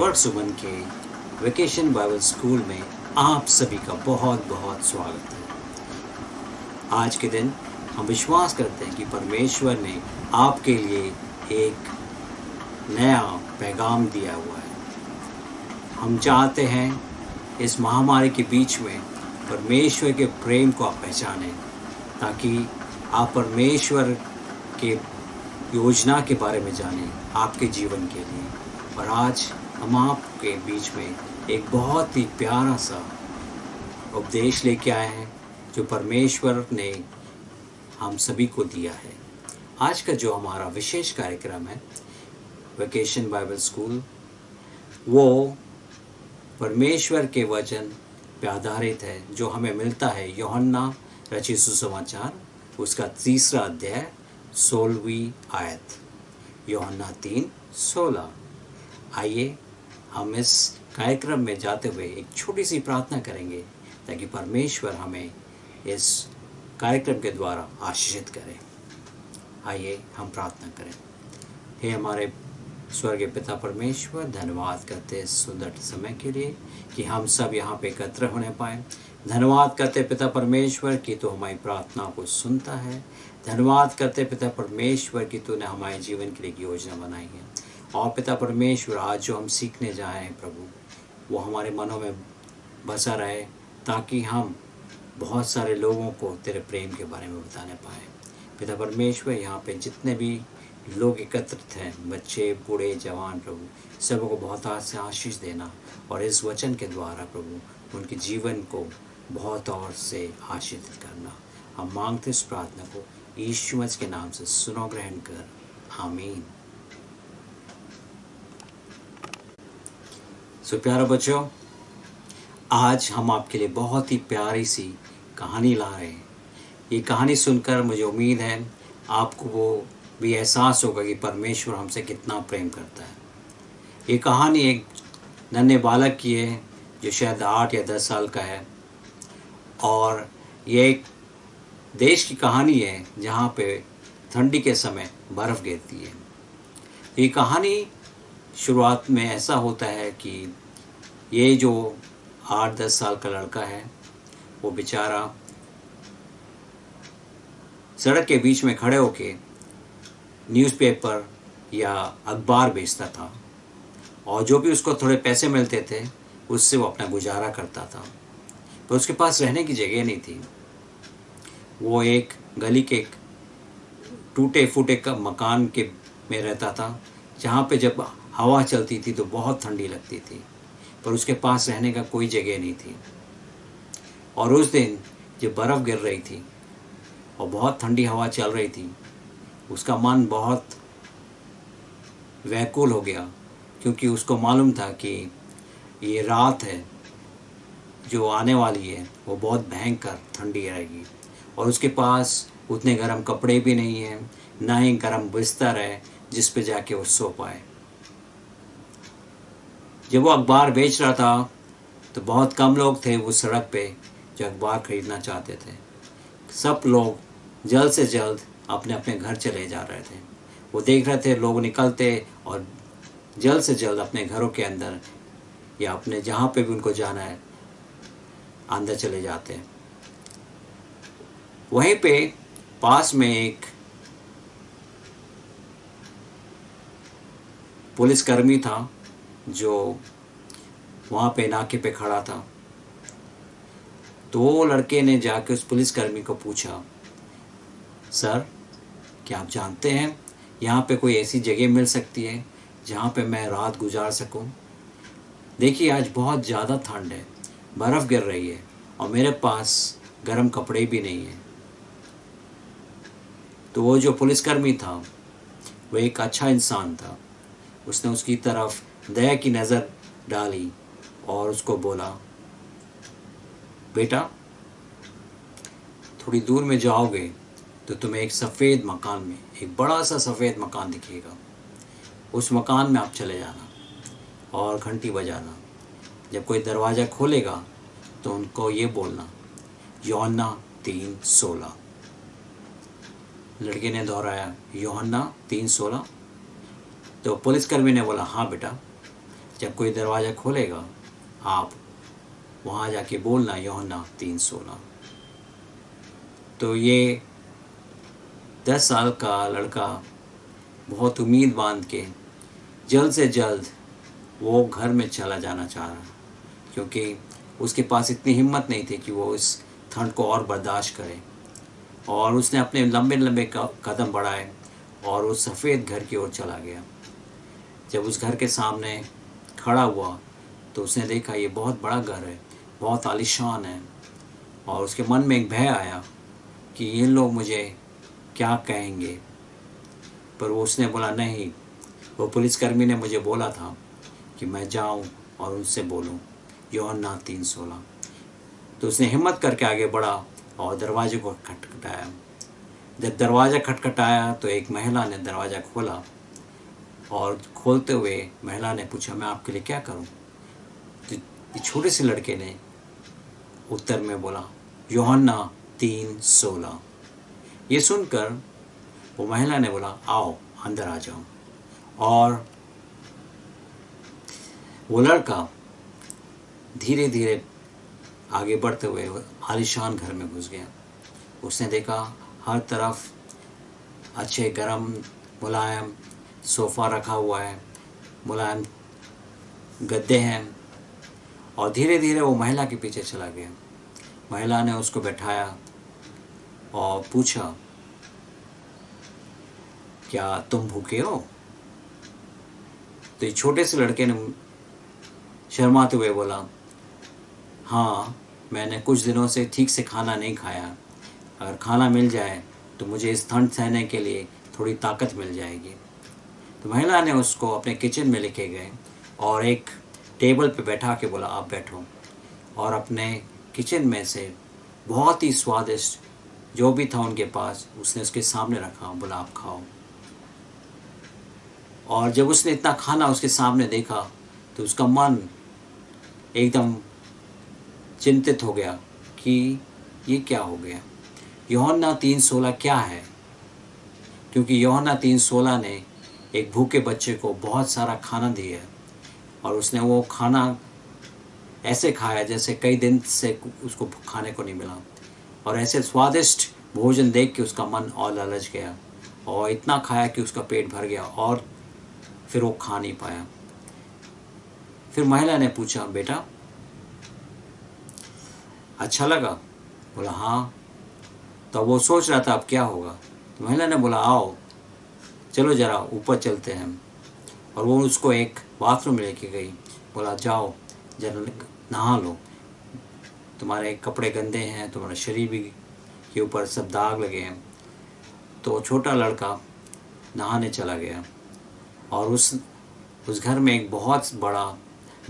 स्वर सुमन के vacation Bible school में आप सभी का बहुत बहुत स्वागत है। आज के दिन हम विश्वास करते हैं कि परमेश्वर ने आपके लिए एक नया पैगाम दिया हुआ है। हम चाहते हैं इस महामारी के बीच में परमेश्वर के प्रेम को आप पहचानें, ताकि आप परमेश्वर के योजना के बारे में जानें आपके जीवन के लिए। और आज हम आपके बीच में एक बहुत ही प्यारा सा उपदेश लेके आए हैं जो परमेश्वर ने हम सभी को दिया है। आज का जो हमारा विशेष कार्यक्रम है वेकेशन बाइबल स्कूल, वो परमेश्वर के वचन पे आधारित है जो हमें मिलता है यूहन्ना रचित सुसमाचार उसका 3 अध्याय 16वीं आयत, यूहन्ना 3:16। आइए हम इस कार्यक्रम में जाते हुए एक छोटी सी प्रार्थना करेंगे ताकि परमेश्वर हमें इस कार्यक्रम के द्वारा आशीषित करें। आइए हम प्रार्थना करें। हे हमारे स्वर्गीय पिता परमेश्वर, धन्यवाद करते इस सुंदर समय के लिए कि हम सब यहाँ पे एकत्र होने पाए। धन्यवाद करते पिता परमेश्वर कि तू हमारी प्रार्थना को सुनता है। धन्यवाद करते पिता परमेश्वर कि तूने हमारे जीवन के लिए एक योजना बनाई है। और पिता परमेश्वर, आज जो हम सीखने जा रहे हैं प्रभु, वो हमारे मनों में बसा रहे, ताकि हम बहुत सारे लोगों को तेरे प्रेम के बारे में बताने पाएँ। पिता परमेश्वर, यहाँ पे जितने भी लोग एकत्रित हैं, बच्चे, बूढ़े, जवान, प्रभु सबों को बहुत आशीष देना और इस वचन के द्वारा प्रभु उनके जीवन को बहुत और से आशीषित करना। हम मांगते इस प्रार्थना को यीशु मसीह के नाम से सुनो, ग्रहण कर, आमीन। सो प्यारे बच्चों, आज हम आपके लिए बहुत ही प्यारी सी कहानी ला रहे हैं। ये कहानी सुनकर मुझे उम्मीद है आपको वो भी एहसास होगा कि परमेश्वर हमसे कितना प्रेम करता है। ये कहानी एक नन्हे बालक की है जो शायद 8 या 10 साल का है, और ये एक देश की कहानी है जहाँ पे ठंडी के समय बर्फ़ गिरती है। ये कहानी शुरुआत में ऐसा होता है कि ये जो 8-10 साल का लड़का है वो बेचारा सड़क के बीच में खड़े होके न्यूज़पेपर या अखबार बेचता था, और जो भी उसको थोड़े पैसे मिलते थे उससे वो अपना गुजारा करता था। पर उसके पास रहने की जगह नहीं थी। वो एक गली के टूटे फूटे का मकान के में रहता था, जहाँ पे जब हवा चलती थी तो बहुत ठंडी लगती थी, पर उसके पास रहने का कोई जगह नहीं थी। और उस दिन जब बर्फ़ गिर रही थी और बहुत ठंडी हवा चल रही थी, उसका मन बहुत व्याकुल हो गया, क्योंकि उसको मालूम था कि ये रात है जो आने वाली है वो बहुत भयंकर ठंडी रहेगी, और उसके पास उतने गर्म कपड़े भी नहीं हैं, ना ही गर्म बिस्तर है जिस पे जाके वो सो पाए। जब वो अखबार बेच रहा था तो बहुत कम लोग थे उस सड़क पे जो अखबार खरीदना चाहते थे। सब लोग जल्द से जल्द अपने अपने घर चले जा रहे थे। वो देख रहे थे लोग निकलते और जल्द से जल्द अपने घरों के अंदर या अपने जहाँ पे भी उनको जाना है अंदर चले जाते हैं। वहीं पे पास में एक पुलिसकर्मी था जो वहाँ पे नाके पे खड़ा था। तो वो लड़के ने जाके उस पुलिसकर्मी को पूछा, सर, क्या आप जानते हैं यहाँ पे कोई ऐसी जगह मिल सकती है जहाँ पे मैं रात गुजार सकूँ? देखिए, आज बहुत ज़्यादा ठंड है, बर्फ़ गिर रही है और मेरे पास गर्म कपड़े भी नहीं हैं। तो वो जो पुलिसकर्मी था वो एक अच्छा इंसान था। उसने उसकी तरफ दया की नज़र डाली और उसको बोला, बेटा, थोड़ी दूर में जाओगे तो तुम्हें एक सफ़ेद मकान में एक बड़ा सा सफ़ेद मकान दिखेगा। उस मकान में आप चले जाना और घंटी बजाना। जब कोई दरवाज़ा खोलेगा तो उनको ये बोलना, यूहन्ना 3:16। लड़के ने दोहराया, यूहन्ना 3:16। तो पुलिसकर्मी ने बोला, हाँ बेटा, जब कोई दरवाज़ा खोलेगा आप वहाँ जाके बोलना यूहन्ना 3:16। तो ये 10 साल का लड़का बहुत उम्मीद बांध के जल्द से जल्द वो घर में चला जाना चाह रहा, क्योंकि उसके पास इतनी हिम्मत नहीं थी कि वो इस ठंड को और बर्दाश्त करे। और उसने अपने लंबे लंबे कदम बढ़ाए और उस सफ़ेद घर की ओर चला गया। जब उस घर के सामने खड़ा हुआ तो उसने देखा ये बहुत बड़ा घर है, बहुत आलीशान है। और उसके मन में एक भय आया कि ये लोग मुझे क्या कहेंगे। पर वो उसने बोला नहीं, वो पुलिसकर्मी ने मुझे बोला था कि मैं जाऊं और उनसे बोलूं यूहन्ना 3:16। तो उसने हिम्मत करके आगे बढ़ा और दरवाजे को खटखटाया। जब दरवाज़ा खटखटाया तो एक महिला ने दरवाज़ा खोला और खोलते हुए महिला ने पूछा मैं आपके लिए क्या करूं। तो छोटे से लड़के ने उत्तर में बोला यूहन्ना 3:16। ये सुनकर वो महिला ने बोला आओ अंदर आ जाओ। और वो लड़का धीरे धीरे आगे बढ़ते हुए आलीशान घर में घुस गया। उसने देखा हर तरफ अच्छे गरम मुलायम सोफ़ा रखा हुआ है, मुलायम गद्दे हैं। और धीरे धीरे वो महिला के पीछे चला गया। महिला ने उसको बैठाया और पूछा क्या तुम भूखे हो। तो ये छोटे से लड़के ने शर्माते हुए बोला हाँ, मैंने कुछ दिनों से ठीक से खाना नहीं खाया। अगर खाना मिल जाए तो मुझे इस ठंड सहने के लिए थोड़ी ताकत मिल जाएगी। तो महिला ने उसको अपने किचन में लेके गए और एक टेबल पे बैठा के बोला आप बैठो। और अपने किचन में से बहुत ही स्वादिष्ट जो भी था उनके पास उसने उसके सामने रखा, बोला आप खाओ। और जब उसने इतना खाना उसके सामने देखा तो उसका मन एकदम चिंतित हो गया कि ये क्या हो गया। यूहन्ना 3:16 क्या है? क्योंकि यूहन्ना 3:16 ने एक भूखे बच्चे को बहुत सारा खाना दिया और उसने वो खाना ऐसे खाया जैसे कई दिन से उसको खाने को नहीं मिला। और ऐसे स्वादिष्ट भोजन देख के उसका मन और ललच गया और इतना खाया कि उसका पेट भर गया और फिर वो खा नहीं पाया। फिर महिला ने पूछा बेटा अच्छा लगा? बोला हाँ। तो वो सोच रहा था अब क्या होगा। तो महिला ने बोला आओ चलो ज़रा ऊपर चलते हैं। और वो उसको एक बाथरूम में लेके गई। बोला जाओ जरा नहा लो, तुम्हारे कपड़े गंदे हैं, तुम्हारे शरीर भी के ऊपर सब दाग लगे हैं। तो छोटा लड़का नहाने चला गया और उस घर में एक बहुत बड़ा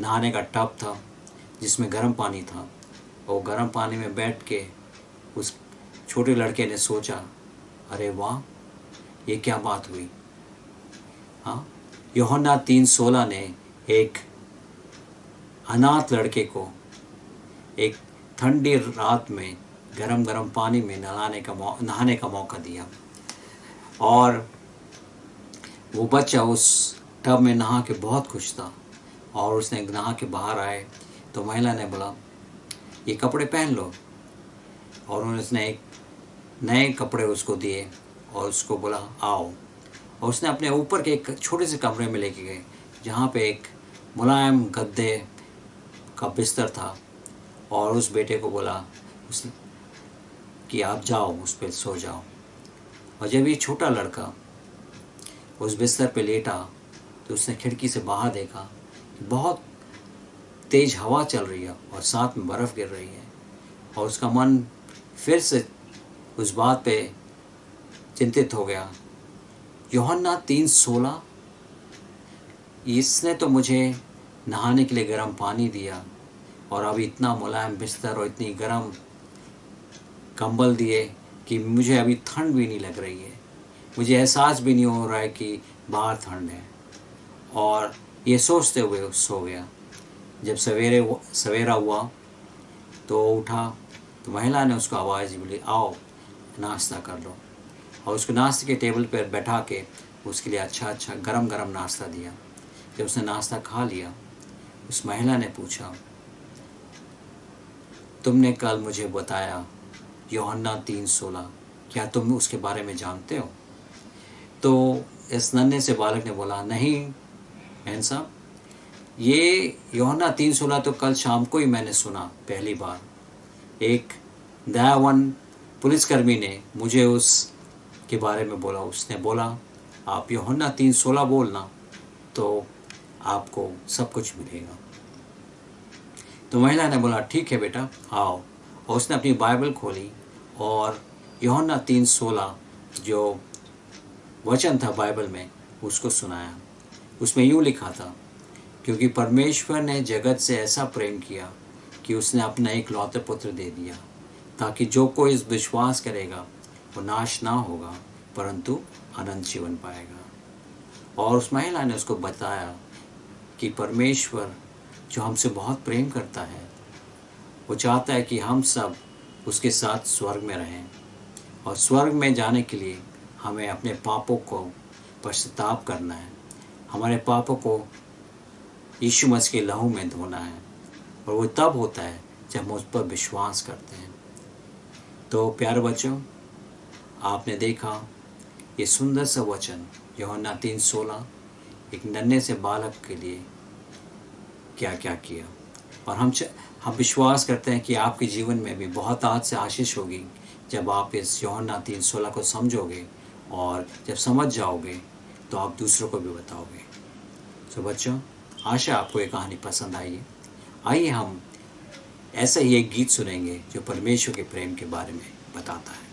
नहाने का टब था जिसमें गर्म पानी था। और गर्म पानी में बैठ के उस छोटे लड़के ने सोचा अरे वाह ये क्या बात हुई। हाँ, यूहन्ना 3:16 ने एक अनाथ लड़के को एक ठंडी रात में गरम गरम पानी में नहाने का मौका दिया। और वो बच्चा उस टब में नहा के बहुत खुश था। और उसने नहा के बाहर आए तो महिला ने बोला ये कपड़े पहन लो। और उसने एक नए कपड़े उसको दिए और उसको बोला आओ। और उसने अपने ऊपर के एक छोटे से कमरे में लेके गए जहाँ पे एक मुलायम गद्दे का बिस्तर था। और उस बेटे को बोला कि आप जाओ उस पर सो जाओ। और जब ये छोटा लड़का उस बिस्तर पे लेटा तो उसने खिड़की से बाहर देखा कि बहुत तेज़ हवा चल रही है और साथ में बर्फ़ गिर रही है। और उसका मन फिर से उस बात पे चिंतित हो गया। यूहन्ना 3:16 इसने तो मुझे नहाने के लिए गर्म पानी दिया और अभी इतना मुलायम बिस्तर और इतनी गर्म कंबल दिए कि मुझे अभी ठंड भी नहीं लग रही है। मुझे एहसास भी नहीं हो रहा है कि बाहर ठंड है। और ये सोचते हुए सो गया। जब सवेरा हुआ तो उठा तो महिला ने उसको आवाज़ बोली आओ नाश्ता कर लो। और उसको नाश्ते के टेबल पर बैठा के उसके लिए अच्छा गरम गरम नाश्ता दिया। जब उसने नाश्ता खा लिया उस महिला ने पूछा, तुमने कल मुझे बताया यूहन्ना 3:16, क्या तुम उसके बारे में जानते हो? तो इस नन्हे से बालक ने बोला, नहीं बहन साहब, ये यूहन्ना 3:16 तो कल शाम को ही मैंने सुना पहली बार। एक दयावान पुलिसकर्मी ने मुझे उस के बारे में बोला। उसने बोला, आप यूहन्ना 3:16 बोलना तो आपको सब कुछ मिलेगा। तो महिला ने बोला, ठीक है बेटा, आओ। और उसने अपनी बाइबल खोली और यूहन्ना 3:16 जो वचन था बाइबल में उसको सुनाया। उसमें यूँ लिखा था, क्योंकि परमेश्वर ने जगत से ऐसा प्रेम किया कि उसने अपना एकलौते पुत्र दे दिया, ताकि जो कोई इस विश्वास करेगा वो नाश ना होगा परंतु अनंत जीवन पाएगा। और उस महिला ने उसको बताया कि परमेश्वर जो हमसे बहुत प्रेम करता है, वो चाहता है कि हम सब उसके साथ स्वर्ग में रहें। और स्वर्ग में जाने के लिए हमें अपने पापों को पश्चाताप करना है, हमारे पापों को यीशु मसीह के लहू में धोना है। और वो तब होता है जब हम उस पर विश्वास करते हैं। तो प्यारे बच्चों, आपने देखा ये सुंदर सा वचन यूहन्ना 3:16 एक नन्हे से बालक के लिए क्या क्या किया। और हम विश्वास करते हैं कि आपके जीवन में भी बहुत आज से आशीष होगी जब आप इस यूहन्ना 3:16 को समझोगे, और जब समझ जाओगे तो आप दूसरों को भी बताओगे। तो बच्चों, आशा आपको ये कहानी पसंद आई है। आइए हम ऐसा ही एक गीत सुनेंगे जो परमेश्वर के प्रेम के बारे में बताता है।